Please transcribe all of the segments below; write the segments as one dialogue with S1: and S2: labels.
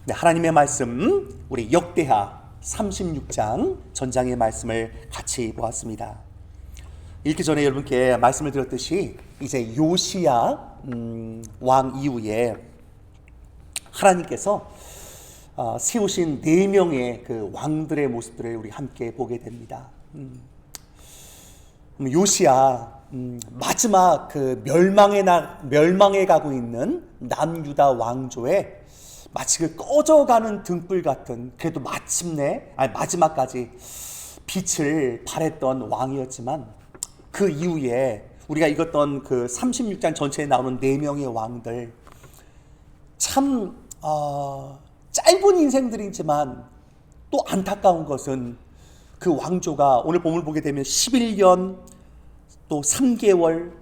S1: 네, 하나님의 말씀, 우리 역대하 36장 전장의 말씀을 같이 보았습니다. 읽기 전에 여러분께 말씀을 드렸듯이 이제 요시야 왕 이후에 하나님께서 세우신 4명의 그 왕들의 모습들을 우리 함께 보게 됩니다. 요시야 마지막 그 멸망해 가고 있는 남유다 왕조의 마치 그 꺼져가는 등불 같은, 그래도 마지막까지 빛을 발했던 왕이었지만, 그 이후에 우리가 읽었던 그 36장 전체에 나오는 4명의 왕들, 참 짧은 인생들이지만 또 안타까운 것은 그 왕조가 오늘 본문을 보게 되면 11년, 또 3개월,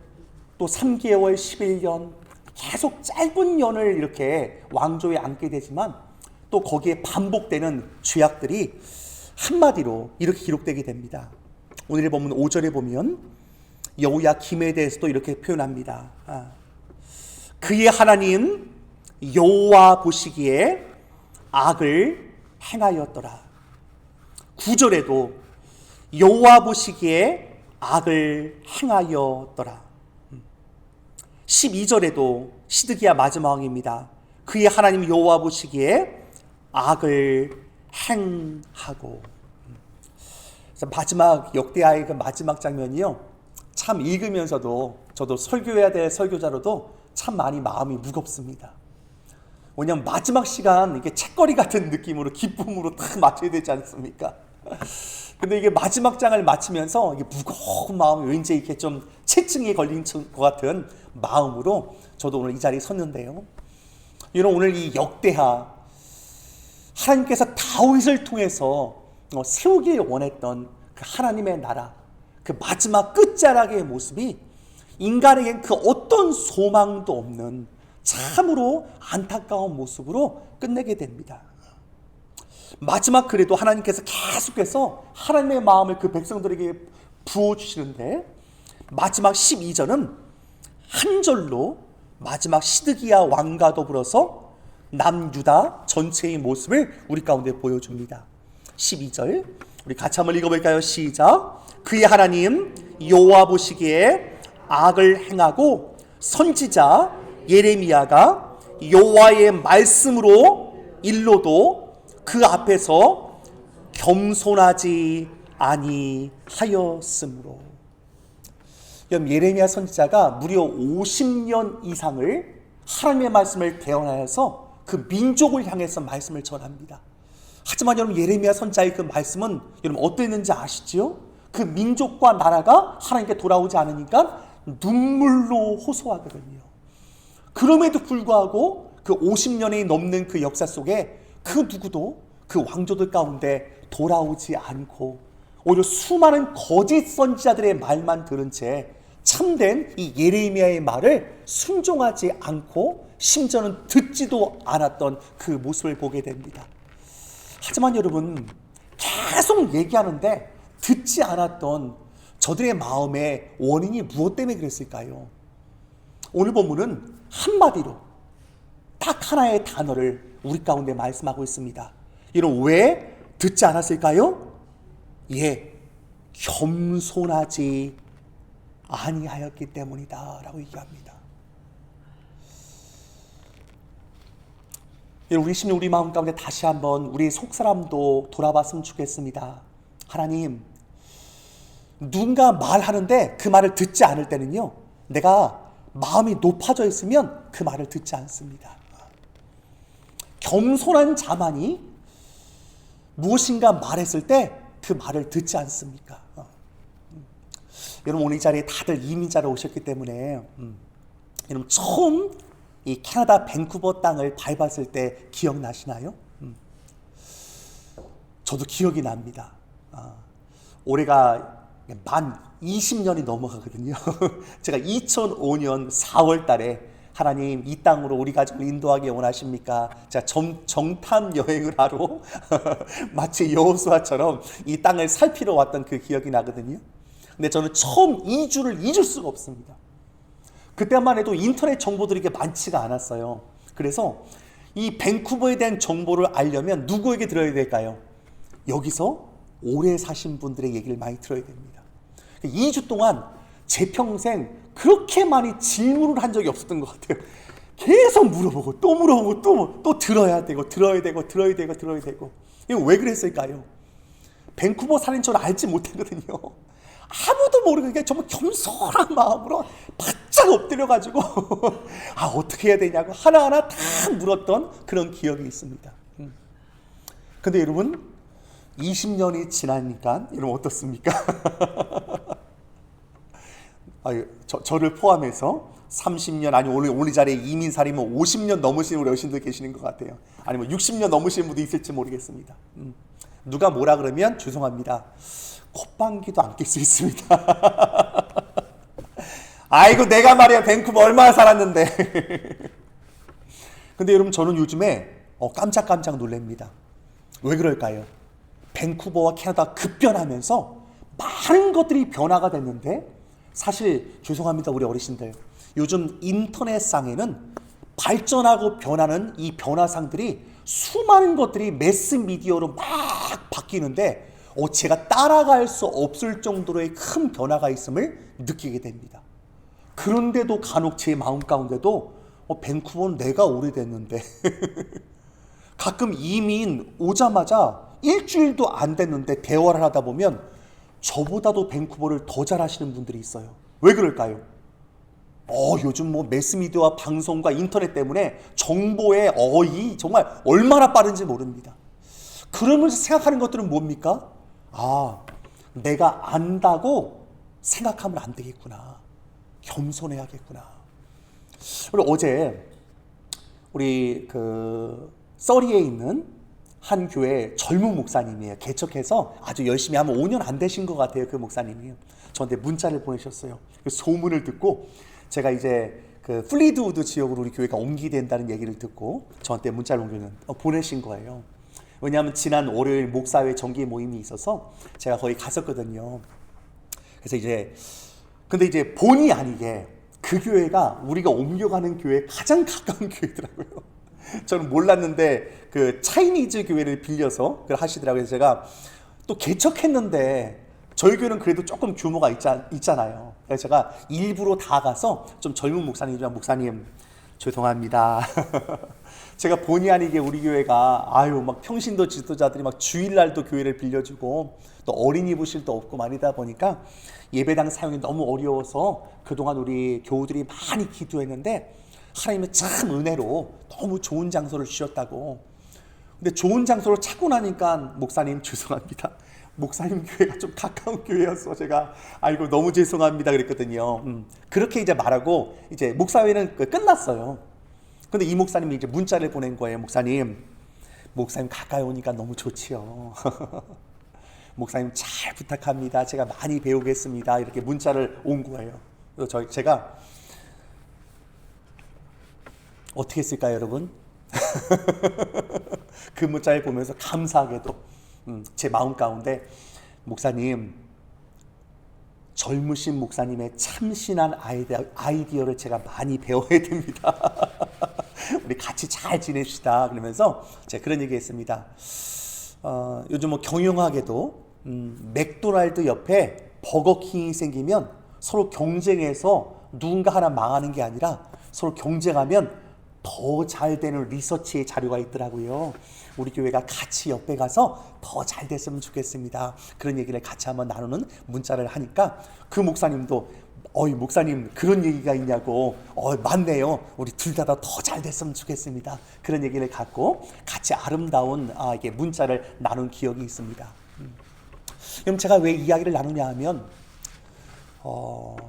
S1: 또 3개월, 11년, 계속 짧은 년을 이렇게 왕조에 앉게 되지만 또 거기에 반복되는 죄악들이 한마디로 이렇게 기록되게 됩니다. 오늘의 본문 5절에 보면 여호야김에 대해서도 이렇게 표현합니다. 그의 하나님 여호와 보시기에 악을 행하였더라. 9절에도 여호와 보시기에 악을 행하였더라. 12절에도 시드기야 마지막 왕입니다. 그의 하나님 여호와 보시기에 악을 행하고. 그래서 마지막 역대하의 그 마지막 장면이요, 참 읽으면서도 저도 설교해야 될 설교자로도 참 많이 마음이 무겁습니다. 왜냐하면 마지막 시간 이게 책거리 같은 느낌으로 기쁨으로 딱 맞춰야 되지 않습니까? 근데 이게 마지막 장을 마치면서 이게 무거운 마음이 왠지 이렇게 좀 체증이 걸린 것 같은 마음으로 저도 오늘 이 자리에 섰는데요. 여러분, 오늘 이 역대하, 하나님께서 다윗을 통해서 세우길 원했던 그 하나님의 나라, 그 마지막 끝자락의 모습이 인간에겐 그 어떤 소망도 없는 참으로 안타까운 모습으로 끝내게 됩니다. 마지막 그래도 하나님께서 계속해서 하나님의 마음을 그 백성들에게 부어주시는데, 마지막 12절은 한 절로 마지막 시드기야 왕과 더불어서 남유다 전체의 모습을 우리 가운데 보여줍니다. 12절 우리 같이 한번 읽어볼까요? 시작. 그의 하나님 여호와 보시기에 악을 행하고 선지자 예레미야가 여호와의 말씀으로 일러도 그 앞에서 겸손하지 아니하였으므로. 예레미야 선지자가 무려 50년 이상을 하나님의 말씀을 대언하여서 그 민족을 향해서 말씀을 전합니다. 하지만 여러분, 예레미야 선지자의 그 말씀은 여러분 어땠는지 아시지요? 그 민족과 나라가 하나님께 돌아오지 않으니까 눈물로 호소하거든요. 그럼에도 불구하고 그 50년이 넘는 그 역사 속에 그 누구도 그 왕조들 가운데 돌아오지 않고 오히려 수많은 거짓 선지자들의 말만 들은 채 참된 이 예레미야의 말을 순종하지 않고 심지어는 듣지도 않았던 그 모습을 보게 됩니다. 하지만 여러분, 계속 얘기하는데 듣지 않았던 저들의 마음의 원인이 무엇 때문에 그랬을까요? 오늘 본문은 한마디로 딱 하나의 단어를 우리 가운데 말씀하고 있습니다. 이런 왜 듣지 않았을까요? 겸손하지 아니하였기 때문이다 라고 얘기합니다. 우리 마음 가운데 다시 한번 우리 속사람도 돌아봤으면 좋겠습니다. 하나님, 누군가 말하는데 그 말을 듣지 않을 때는요, 내가 마음이 높아져 있으면 그 말을 듣지 않습니다. 겸손한 자만이 무엇인가 말했을 때 그 말을 듣지 않습니까? 여러분, 오늘 이 자리에 다들 이민자로 오셨기 때문에 여러분, 처음 이 캐나다 밴쿠버 땅을 밟았을 때 기억나시나요? 저도 기억이 납니다. 올해가 만 20년이 넘어가거든요. 제가 2005년 4월 달에 하나님, 이 땅으로 우리 가족을 인도하기 원하십니까? 제가 정탐 여행을 하러 마치 여호수아처럼 이 땅을 살피러 왔던 그 기억이 나거든요. 근데 저는 처음 2주를 잊을 수가 없습니다. 그때만 해도 인터넷 정보들이 많지가 않았어요. 그래서 이 밴쿠버에 대한 정보를 알려면 누구에게 들어야 될까요? 여기서 오래 사신 분들의 얘기를 많이 들어야 됩니다. 2주 동안 제 평생 그렇게 많이 질문을 한 적이 없었던 것 같아요. 계속 물어보고 또 물어보고 또 들어야 되고 들어야 되고. 이거 왜 그랬을까요? 밴쿠버 사는 줄 알지 못하거든요. 아무도 모르고 그냥 정말 겸손한 마음으로 바짝 엎드려가지고 어떻게 해야 되냐고 하나하나 다 물었던 그런 기억이 있습니다. 근데 여러분 20년이 지나니까 여러분 어떻습니까? 저를 포함해서 30년 아니 오늘 자리에 이민살이면 50년 넘으신 우리 어르신들 계시는 것 같아요. 아니면 60년 넘으신 분도 있을지 모르겠습니다. 누가 뭐라 그러면 죄송합니다. 콧방귀도 안 낄 수 있습니다. 아이고 내가 말이야 밴쿠버 얼마나 살았는데. 근데 여러분 저는 요즘에 깜짝 놀랍니다. 왜 그럴까요? 밴쿠버와 캐나다 급변하면서 많은 것들이 변화가 됐는데 사실 죄송합니다 우리 어르신들, 요즘 인터넷상에는 발전하고 변하는 이 변화상들이 수많은 것들이 매스미디어로 막 바뀌는데 제가 따라갈 수 없을 정도로의 큰 변화가 있음을 느끼게 됩니다. 그런데도 간혹 제 마음 가운데도 밴쿠버는 내가 오래됐는데 가끔 이민 오자마자 일주일도 안 됐는데 대화를 하다 보면 저보다도 밴쿠버를 더 잘하시는 분들이 있어요. 왜 그럴까요? 요즘 매스미디어와 방송과 인터넷 때문에 정보의 어이 정말 얼마나 빠른지 모릅니다. 그러면서 생각하는 것들은 뭡니까? 내가 안다고 생각하면 안 되겠구나. 겸손해야겠구나. 그리고 어제 우리 써리에 있는 한 교회 젊은 목사님이에요. 개척해서 아주 열심히 하면 5년 안 되신 것 같아요. 그 목사님이 저한테 문자를 보내셨어요. 소문을 듣고 제가 이제 플리드우드 지역으로 우리 교회가 옮기게 된다는 얘기를 듣고 저한테 문자를 보내신 거예요. 왜냐하면 지난 월요일 목사회 정기 모임이 있어서 제가 거기 갔었거든요. 그래서 근데 이제 본의 아니게 그 교회가 우리가 옮겨가는 교회에 가장 가까운 교회더라고요. 저는 몰랐는데 차이니즈 교회를 빌려서 그걸 하시더라고요. 그래서 제가 또 개척했는데 저희 교회는 그래도 조금 규모가 있잖아요. 그래서 제가 일부러 다 가서 좀 젊은 목사님이랑 목사님 죄송합니다. 제가 본의 아니게 우리 교회가 막 평신도 지도자들이 막 주일날도 교회를 빌려주고 또 어린이 부실도 없고 말이다 보니까 예배당 사용이 너무 어려워서 그동안 우리 교우들이 많이 기도했는데 하나님의 참 은혜로 너무 좋은 장소를 주셨다고. 근데 좋은 장소를 찾고 나니까 목사님 죄송합니다. 목사님 교회가 좀 가까운 교회였어. 제가 아이고 너무 죄송합니다 그랬거든요. 그렇게 이제 말하고 이제 목사회는 끝났어요. 근데 이 목사님이 이제 문자를 보낸 거예요. 목사님 가까이 오니까 너무 좋지요. 목사님 잘 부탁합니다. 제가 많이 배우겠습니다. 이렇게 문자를 온 거예요. 그래서 제가 어떻게 했을까요, 여러분? 그 문자를 보면서 감사하게도 제 마음 가운데 목사님, 젊으신 목사님의 참신한 아이디어를 제가 많이 배워야 됩니다. 우리 같이 잘 지냅시다. 그러면서 제가 그런 얘기 했습니다. 요즘 경영하게도 맥도날드 옆에 버거킹이 생기면 서로 경쟁해서 누군가 하나 망하는 게 아니라 서로 경쟁하면 더 잘 되는 리서치의 자료가 있더라고요. 우리 교회가 같이 옆에 가서 더 잘 됐으면 좋겠습니다. 그런 얘기를 같이 한번 나누는 문자를 하니까 그 목사님도 목사님 그런 얘기가 있냐고 맞네요. 우리 둘 다 더 잘 됐으면 좋겠습니다. 그런 얘기를 갖고 같이 아름다운 이게 문자를 나눈 기억이 있습니다. 그럼 제가 왜 이야기를 나누냐 하면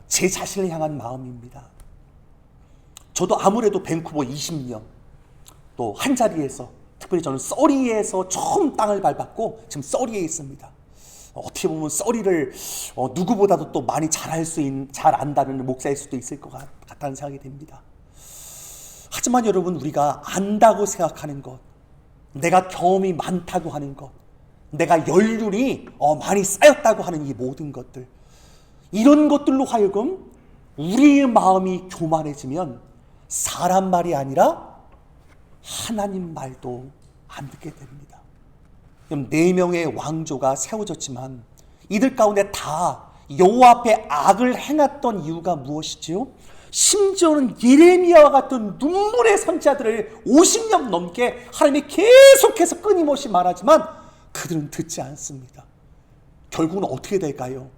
S1: 제 자신을 향한 마음입니다. 저도 아무래도 밴쿠버 20년 또 한 자리에서 특별히 저는 써리에서 처음 땅을 밟았고 지금 써리에 있습니다. 어떻게 보면 써리를 누구보다도 또 많이 잘 안다는 목사일 수도 있을 것 같다는 생각이 됩니다. 하지만 여러분 우리가 안다고 생각하는 것, 내가 경험이 많다고 하는 것, 내가 연륜이 많이 쌓였다고 하는 이 모든 것들, 이런 것들로 하여금 우리의 마음이 교만해지면 사람 말이 아니라 하나님 말도 안 듣게 됩니다. 그럼 4명의 왕조가 세워졌지만 이들 가운데 다 여호와 앞에 악을 행했던 이유가 무엇이지요? 심지어는 예레미야와 같은 눈물의 선지자들을 50년 넘게 하나님이 계속해서 끊임없이 말하지만 그들은 듣지 않습니다. 결국은 어떻게 될까요?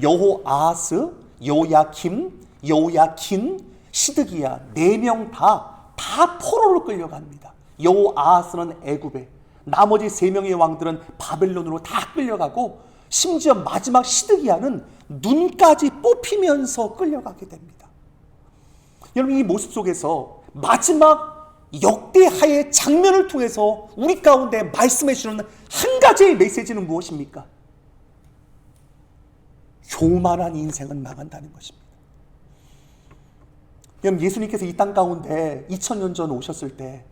S1: 여호아하스, 여호야김, 여호야킨, 시드기야 4명 다 포로로 끌려갑니다. 여호아하스는 애굽에, 나머지 3명의 왕들은 바벨론으로 다 끌려가고 심지어 마지막 시드기야는 눈까지 뽑히면서 끌려가게 됩니다. 여러분, 이 모습 속에서 마지막 역대하의 장면을 통해서 우리 가운데 말씀해 주는 한 가지의 메시지는 무엇입니까? 교만한 인생은 망한다는 것입니다. 여러분, 예수님께서 이 땅 가운데 2000년 전 오셨을 때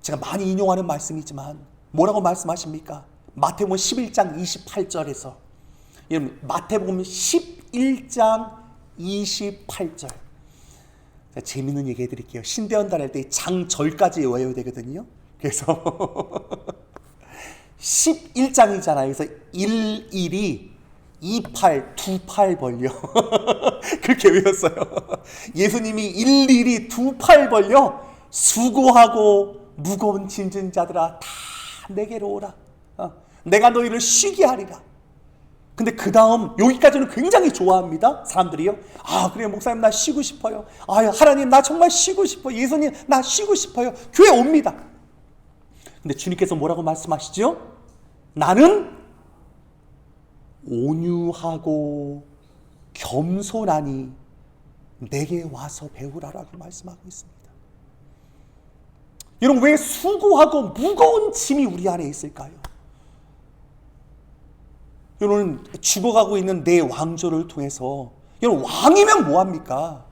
S1: 제가 많이 인용하는 말씀이지만 뭐라고 말씀하십니까? 마태복음 11장 28절에서, 여러분, 마태복음 11장 28절. 재밌는 얘기 해드릴게요. 신대원 다닐 때 장절까지 외워야 되거든요. 그래서 11장이잖아요. 그래서 11이 28, 28 벌려. 그렇게 외웠어요. 예수님이 일일이 28 벌려 수고하고 무거운 짐진 자들아 다 내게로 오라. 내가 너희를 쉬게 하리라. 근데 그 다음 여기까지는 굉장히 좋아합니다. 사람들이요. 아, 그래요 목사님 나 쉬고 싶어요. 아, 하나님 나 정말 쉬고 싶어요. 예수님 나 쉬고 싶어요. 교회 옵니다. 근데 주님께서 뭐라고 말씀하시죠? 나는 온유하고 겸손하니 내게 와서 배우라라고 말씀하고 있습니다. 여러분, 왜 수고하고 무거운 짐이 우리 안에 있을까요? 여러분, 죽어가고 있는 내 왕조를 통해서, 여러분, 왕이면 뭐합니까?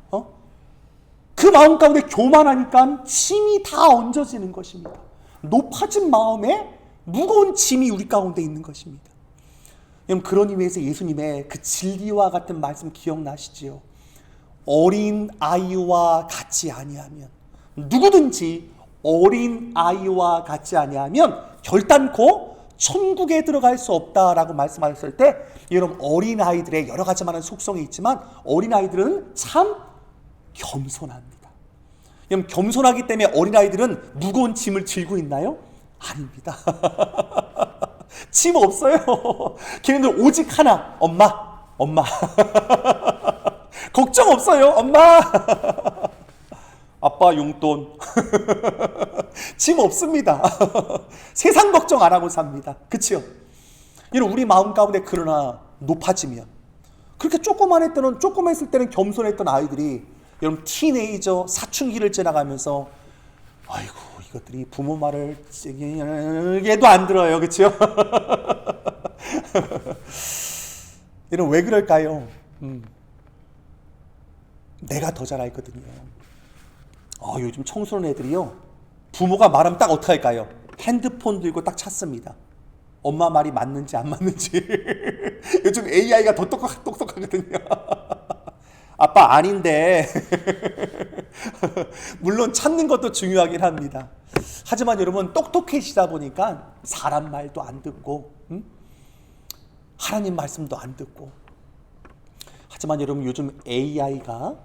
S1: 그 마음 가운데 교만하니까 짐이 다 얹어지는 것입니다. 높아진 마음에 무거운 짐이 우리 가운데 있는 것입니다. 여러분, 그런 의미에서 예수님의 그 진리와 같은 말씀 기억나시지요? 어린 아이와 같지 아니하면, 누구든지 어린 아이와 같지 아니하면 결단코 천국에 들어갈 수 없다라고 말씀하셨을 때, 여러분, 어린 아이들의 여러 가지 많은 속성이 있지만 어린 아이들은 참 겸손합니다. 여러분, 겸손하기 때문에 어린 아이들은 무거운 짐을 지고 있나요? 아닙니다. 짐 없어요. 걔네들 오직 하나, 엄마. 걱정 없어요, 엄마. 아빠 용돈. 짐 없습니다. 세상 걱정 안 하고 삽니다. 그치요? 여러분, 우리 마음 가운데 그러나 높아지면, 그렇게 조그만했을 때는 겸손했던 아이들이, 여러분, 티네이저 사춘기를 지나가면서 아이고, 이것들이 부모 말을 얘도 안 들어요. 그치요? 여러분, 왜 그럴까요? 내가 더 잘 알거든요. 요즘 청소년 애들이요, 부모가 말하면 딱 어떻게 할까요? 핸드폰 들고 딱 찾습니다. 엄마 말이 맞는지 안 맞는지. 요즘 AI가 더 똑똑하거든요. 아빠 아닌데. 물론 찾는 것도 중요하긴 합니다. 하지만 여러분, 똑똑해지다 보니까 사람 말도 안 듣고, 하나님 말씀도 안 듣고. 하지만 여러분, 요즘 AI가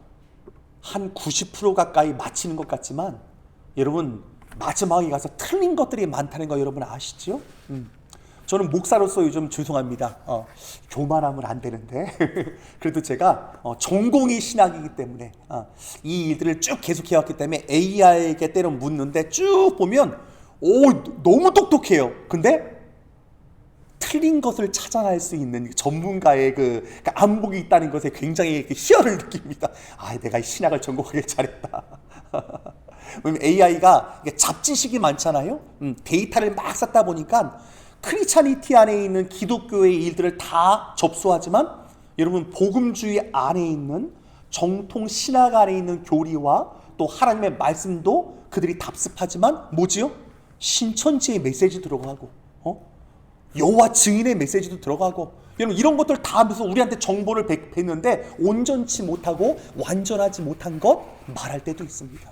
S1: 한 90% 가까이 맞히는 것 같지만, 여러분, 마지막에 가서 틀린 것들이 많다는 거 여러분 아시죠? 저는 목사로서 요즘 죄송합니다. 교만하면 안 되는데 그래도 제가 전공이 신학이기 때문에 이 일들을 쭉 계속해왔기 때문에 AI에게 때로 묻는데 쭉 보면 너무 똑똑해요. 근데 틀린 것을 찾아낼 수 있는 전문가의 그 안목이 있다는 것에 굉장히 희열을 느낍니다. 내가 신학을 전공하길 잘했다. AI가 잡지식이 많잖아요. 데이터를 막 쌓다 보니까 크리스찬이티 안에 있는 기독교의 일들을 다 접수하지만, 여러분, 복음주의 안에 있는 정통 신학 안에 있는 교리와 또 하나님의 말씀도 그들이 답습하지만 뭐지요? 신천지의 메시지 들어가고 여호와 증인의 메시지도 들어가고, 여러분, 이런 것들 다 하면서 우리한테 정보를 뱉는데 온전치 못하고 완전하지 못한 것 말할 때도 있습니다.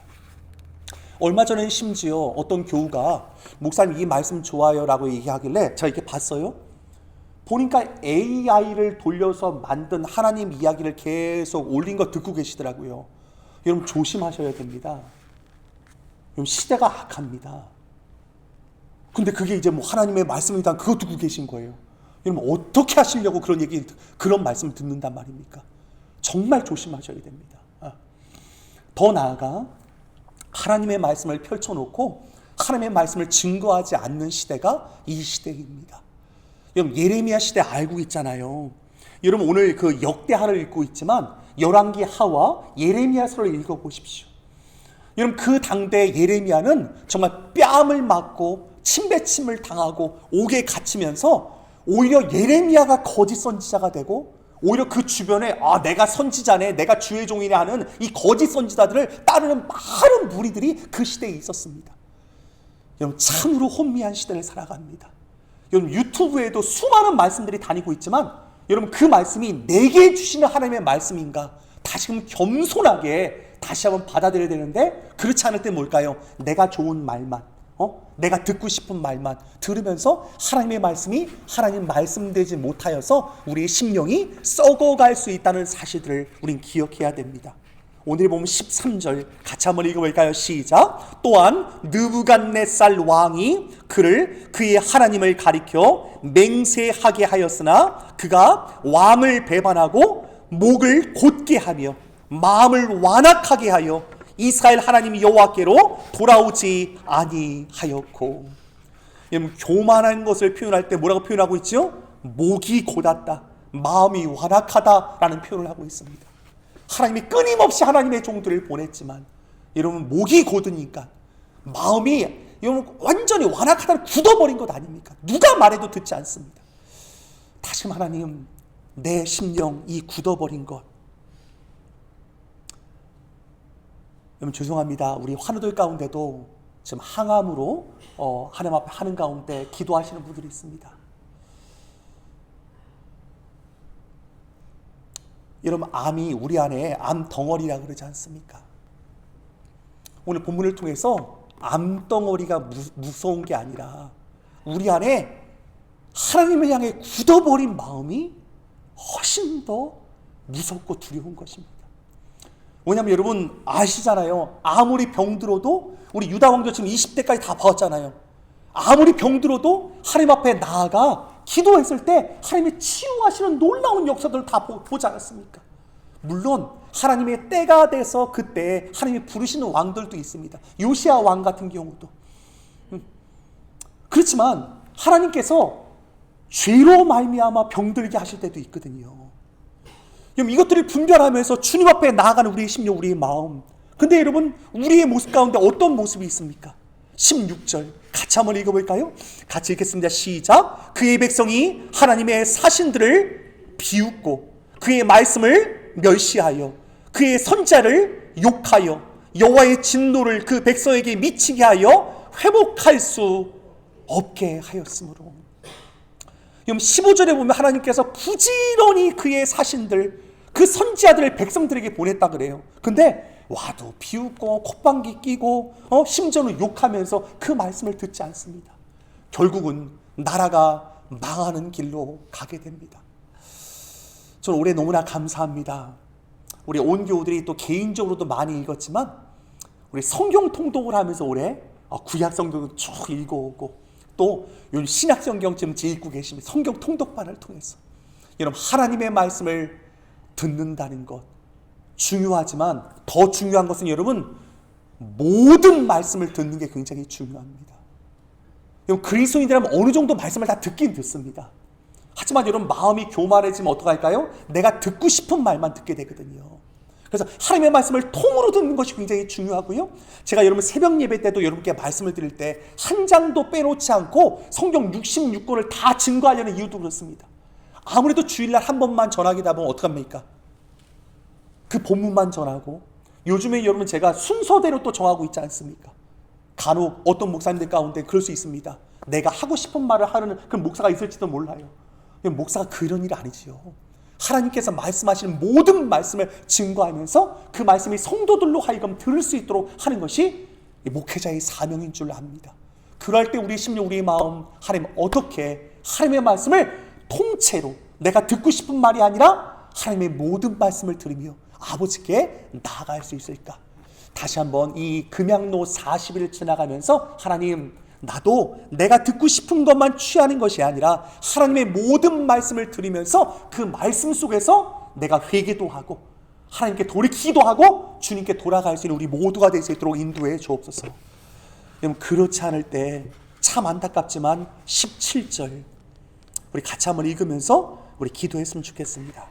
S1: 얼마 전에 심지어 어떤 교우가 목사님 이 말씀 좋아요 라고 얘기하길래 제가 이렇게 봤어요. 보니까 AI를 돌려서 만든 하나님 이야기를 계속 올린 거 듣고 계시더라고요. 여러분 조심하셔야 됩니다. 여러분 시대가 악합니다. 근데 그게 이제 뭐 하나님의 말씀이다 그거 듣고 계신 거예요. 여러분 어떻게 하시려고 그런 말씀을 듣는단 말입니까? 정말 조심하셔야 됩니다. 더 나아가 하나님의 말씀을 펼쳐놓고 하나님의 말씀을 증거하지 않는 시대가 이 시대입니다. 여러분 예레미야 시대 알고 있잖아요. 여러분 오늘 그 역대하를 읽고 있지만 열왕기 하와 예레미야서를 읽어보십시오. 여러분 그 당대 예레미야는 정말 뺨을 맞고 침배침을 당하고 옥에 갇히면서 오히려 예레미야가 거짓 선지자가 되고 오히려 그 주변에 내가 선지자네 내가 주의 종이네 하는 이 거짓 선지자들을 따르는 많은 무리들이 그 시대에 있었습니다. 여러분 참으로 혼미한 시대를 살아갑니다. 여러분 유튜브에도 수많은 말씀들이 다니고 있지만 여러분 그 말씀이 내게 주시는 하나님의 말씀인가 다시금 겸손하게 다시 한번 받아들여야 되는데 그렇지 않을 때 뭘까요? 내가 좋은 말만 내가 듣고 싶은 말만 들으면서 하나님의 말씀이 하나님 말씀되지 못하여서 우리의 심령이 썩어갈 수 있다는 사실들을 우린 기억해야 됩니다. 오늘 보면 13절 같이 한번 읽어볼까요? 시작. 또한 느부갓네살 왕이 그의 하나님을 가리켜 맹세하게 하였으나 그가 왕을 배반하고 목을 곧게 하며 마음을 완악하게 하여 이스라엘 하나님 여호와께로 돌아오지 아니하였고. 여러분 교만한 것을 표현할 때 뭐라고 표현하고 있죠? 목이 곧았다, 마음이 완악하다라는 표현을 하고 있습니다. 하나님이 끊임없이 하나님의 종들을 보냈지만 여러분 목이 곧으니까 마음이 여러분 완전히 완악하다를 굳어버린 것 아닙니까? 누가 말해도 듣지 않습니다. 다시 하나님 내 심령 이 굳어버린 것 여러분 죄송합니다. 우리 환우들 가운데도 지금 항암으로 하나님 앞에 하는 가운데 기도하시는 분들이 있습니다. 여러분 암이 우리 안에 암 덩어리라 그러지 않습니까? 오늘 본문을 통해서 암 덩어리가 무서운 게 아니라 우리 안에 하나님을 향해 굳어버린 마음이 훨씬 더 무섭고 두려운 것입니다. 왜냐하면 여러분 아시잖아요. 아무리 병들어도 우리 유다 왕조 지금 20대까지 다 봐왔잖아요. 아무리 병들어도 하나님 앞에 나아가 기도했을 때 하나님이 치유하시는 놀라운 역사들을 다 보지 않았습니까? 물론 하나님의 때가 돼서 그때 하나님이 부르시는 왕들도 있습니다. 요시야 왕 같은 경우도. 그렇지만 하나님께서 죄로 말미암아 병들게 하실 때도 있거든요. 이것들을 분별하면서 주님 앞에 나아가는 우리의 심령, 우리의 마음. 근데 여러분 우리의 모습 가운데 어떤 모습이 있습니까? 16절 같이 한번 읽어볼까요? 같이 읽겠습니다. 시작. 그의 백성이 하나님의 사신들을 비웃고 그의 말씀을 멸시하여 그의 선자를 욕하여 여호와의 진노를 그 백성에게 미치게 하여 회복할 수 없게 하였으므로. 15절에 보면 하나님께서 부지런히 그의 사신들 그 선지자들을 백성들에게 보냈다 그래요. 근데 와도 비웃고 콧방귀 끼고 심지어는 욕하면서 그 말씀을 듣지 않습니다. 결국은 나라가 망하는 길로 가게 됩니다. 저는 올해 너무나 감사합니다. 우리 온 교우들이 또 개인적으로도 많이 읽었지만 우리 성경 통독을 하면서 올해 구약 성경도 쭉 읽어오고 또 신약 성경 지금 읽고 계십니다. 성경 통독반을 통해서 여러분 하나님의 말씀을 듣는다는 것 중요하지만 더 중요한 것은 여러분 모든 말씀을 듣는 게 굉장히 중요합니다. 여러분 그리스도인이라면 어느 정도 말씀을 다 듣긴 듣습니다. 하지만 여러분 마음이 교만해지면 어떡할까요? 내가 듣고 싶은 말만 듣게 되거든요. 그래서 하나님의 말씀을 통으로 듣는 것이 굉장히 중요하고요. 제가 여러분 새벽 예배 때도 여러분께 말씀을 드릴 때 한 장도 빼놓지 않고 성경 66권을 다 증거하려는 이유도 그렇습니다. 아무래도 주일날 한 번만 전하기다 보면 어떡합니까? 그 본문만 전하고 요즘에 여러분 제가 순서대로 또 정하고 있지 않습니까? 간혹 어떤 목사님들 가운데 그럴 수 있습니다. 내가 하고 싶은 말을 하는 그 목사가 있을지도 몰라요. 목사가 그런 일 아니지요. 하나님께서 말씀하시는 모든 말씀을 증거하면서 그 말씀이 성도들로 하여금 들을 수 있도록 하는 것이 목회자의 사명인 줄 압니다. 그럴 때 우리 심령, 우리의 마음, 하나님 어떻게 하나님의 말씀을 통째로 내가 듣고 싶은 말이 아니라 하나님의 모든 말씀을 들으며 아버지께 나아갈 수 있을까? 다시 한번 이 금양로 40일 지나가면서 하나님, 나도 내가 듣고 싶은 것만 취하는 것이 아니라 하나님의 모든 말씀을 들으면서 그 말씀 속에서 내가 회개도 하고 하나님께 돌이키기도 하고 주님께 돌아갈 수 있는 우리 모두가 될 수 있도록 인도해 주옵소서. 여러분, 그렇지 않을 때 참 안타깝지만 17절 우리 같이 한번 읽으면서 우리 기도했으면 좋겠습니다.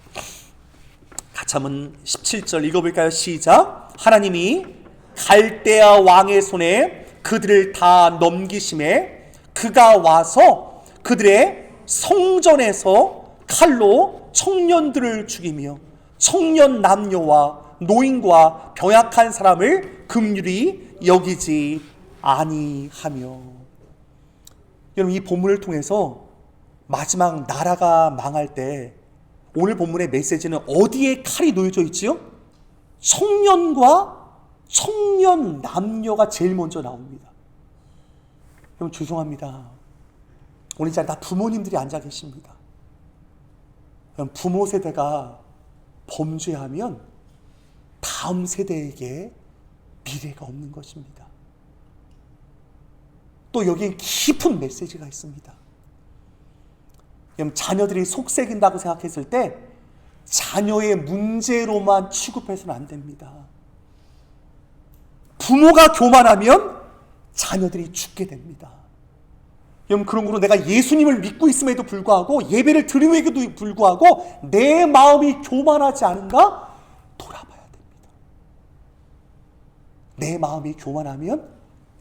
S1: 같이 한번 17절 읽어볼까요? 시작. 하나님이 갈대아 왕의 손에 그들을 다 넘기심에 그가 와서 그들의 성전에서 칼로 청년들을 죽이며 청년 남녀와 노인과 병약한 사람을 긍휼히 여기지 아니하며. 여러분, 이 본문을 통해서 마지막 나라가 망할 때 오늘 본문의 메시지는 어디에 칼이 놓여져 있지요? 청년과 청년 남녀가 제일 먼저 나옵니다. 여러분, 죄송합니다. 오늘 이 자리에 다 부모님들이 앉아 계십니다. 여러분, 부모 세대가 범죄하면 다음 세대에게 미래가 없는 것입니다. 또 여기에 깊은 메시지가 있습니다. 여러분, 자녀들이 속썩인다고 생각했을 때 자녀의 문제로만 취급해서는 안 됩니다. 부모가 교만하면 자녀들이 죽게 됩니다. 여러분, 그런 거로 내가 예수님을 믿고 있음에도 불구하고 예배를 드림에도 불구하고 내 마음이 교만하지 않은가 돌아봐야 됩니다. 내 마음이 교만하면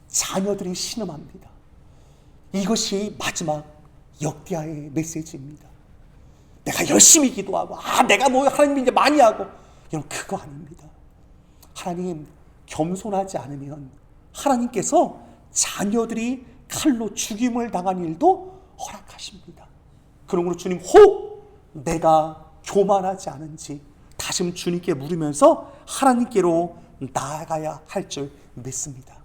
S1: 자녀들이 신음합니다. 이것이 마지막 역대하의 메시지입니다. 내가 열심히 기도하고 내가 뭐 하나님 이제 많이 하고, 여러분, 그거 아닙니다. 하나님, 겸손하지 않으면 하나님께서 자녀들이 칼로 죽임을 당한 일도 허락하십니다. 그러므로 주님, 혹 내가 교만하지 않은지 다시 주님께 물으면서 하나님께로 나아가야 할 줄 믿습니다.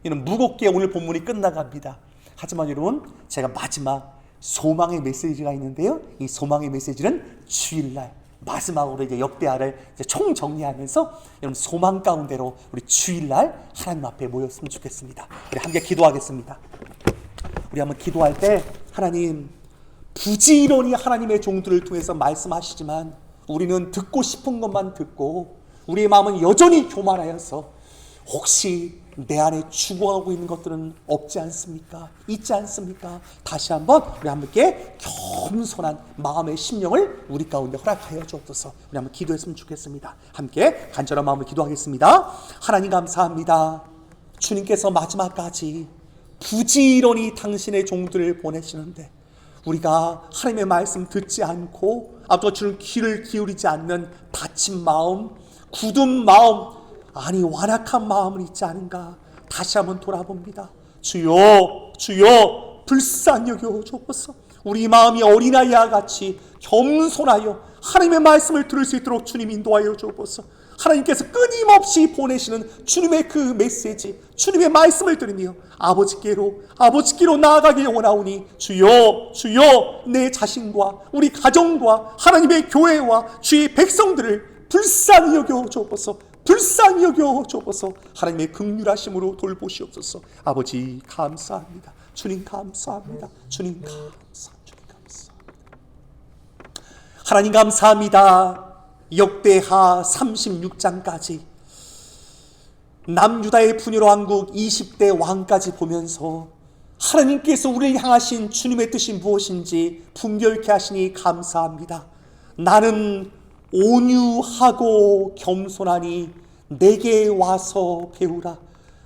S1: 이는 무겁게 오늘 본문이 끝나갑니다. 하지만 여러분, 제가 마지막 소망의 메시지가 있는데요, 이 소망의 메시지는 주일날 마지막으로 이제 역대하를 이제 총정리하면서 여러분 소망 가운데로 우리 주일날 하나님 앞에 모였으면 좋겠습니다. 우리 함께 기도하겠습니다. 우리 한번 기도할 때, 하나님, 부지런히 하나님의 종들을 통해서 말씀하시지만 우리는 듣고 싶은 것만 듣고 우리의 마음은 여전히 교만하여서 혹시 내 안에 죽어가고 있는 것들은 없지 않습니까? 있지 않습니까? 다시 한번 우리 함께 겸손한 마음의 심령을 우리 가운데 허락하여 주옵소서. 우리 한번 기도했으면 좋겠습니다. 함께 간절한 마음으로 기도하겠습니다. 하나님, 감사합니다. 주님께서 마지막까지 부지런히 당신의 종들을 보내시는데 우리가 하나님의 말씀 듣지 않고 앞으로 주는 귀를 기울이지 않는 다친 마음, 굳은 마음, 아니 완악한 마음은 있지 않은가 다시 한번 돌아봅니다. 주여, 주여, 불쌍히 여겨 주옵소서. 우리 마음이 어린아이와 같이 겸손하여 하나님의 말씀을 들을 수 있도록 주님 인도하여 주옵소서. 하나님께서 끊임없이 보내시는 주님의 그 메시지, 주님의 말씀을 들으며 아버지께로 나아가길 원하오니 주여, 주여, 내 자신과 우리 가정과 하나님의 교회와 주의 백성들을 불쌍히 여겨 주옵소서. 불쌍히 여겨 주옵소서. 하나님의 긍휼하심으로 돌보시옵소서. 아버지, 감사합니다. 주님 감사합니다. 주님 감사합니다. 하나님 감사합니다. 역대하 36장까지 남유다의 분열 왕국 20대 왕까지 보면서 하나님께서 우리를 향하신 주님의 뜻이 무엇인지 분별케 하시니 감사합니다. 나는 온유하고 겸손하니 내게 와서 배우라.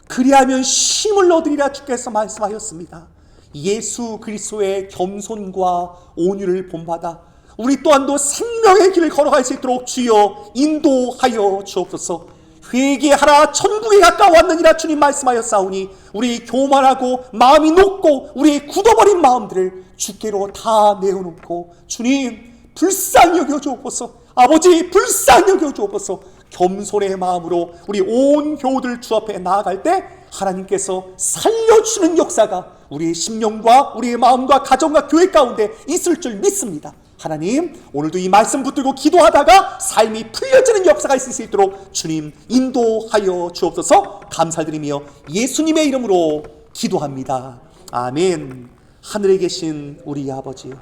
S1: 그리하면 쉼을 얻으리라 주께서 말씀하셨습니다. 예수 그리스도의 겸손과 온유를 본받아 우리 또한도 생명의 길을 걸어갈 수 있도록 주여 인도하여 주옵소서. 회개하라, 천국에 가까웠느니라 주님 말씀하였사오니 우리 교만하고 마음이 높고 우리 굳어버린 마음들을 주께로 다 내어놓고 주님 불쌍히 여겨 주옵소서. 아버지 불쌍히 여겨 주옵소서. 겸손의 마음으로 우리 온 교우들 주 앞에 나아갈 때 하나님께서 살려주는 역사가 우리의 심령과 우리의 마음과 가정과 교회 가운데 있을 줄 믿습니다. 하나님, 오늘도 이 말씀 붙들고 기도하다가 삶이 풀려지는 역사가 있을 수 있도록 주님 인도하여 주옵소서. 감사드리며 예수님의 이름으로 기도합니다. 아멘. 하늘에 계신 우리 아버지요,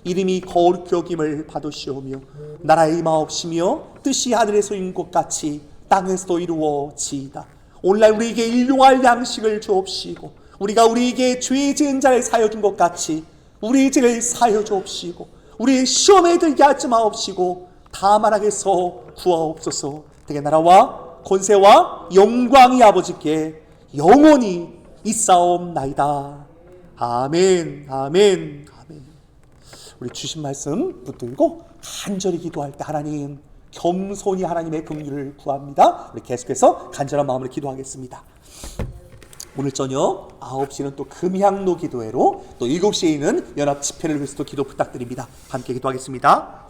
S1: 이름이 거룩히 여김을 받으시오며 나라의 임하옵시며 뜻이 하늘에서 이룬 것 같이 땅에서도 이루어지이다. 오늘날 우리에게 일용할 양식을 주옵시고 우리가 우리에게 죄 지은 자를 사여 준 것 같이 우리의 죄를 사여 주옵시고 우리의 시험에 들게 하지 마옵시고 다만 악에서 구하옵소서. 되게 나라와 권세와 영광이 아버지께 영원히 있사옵나이다. 아멘. 아멘. 아멘. 우리 주신 말씀 붙들고 간절히 기도할 때 하나님, 겸손히 하나님의 긍휼을 구합니다. 우리 계속해서 간절한 마음으로 기도하겠습니다. 오늘 저녁 9시는 또 금향로 기도회로, 또 7시에는 연합 집회를 위해서 또 기도 부탁드립니다. 함께 기도하겠습니다.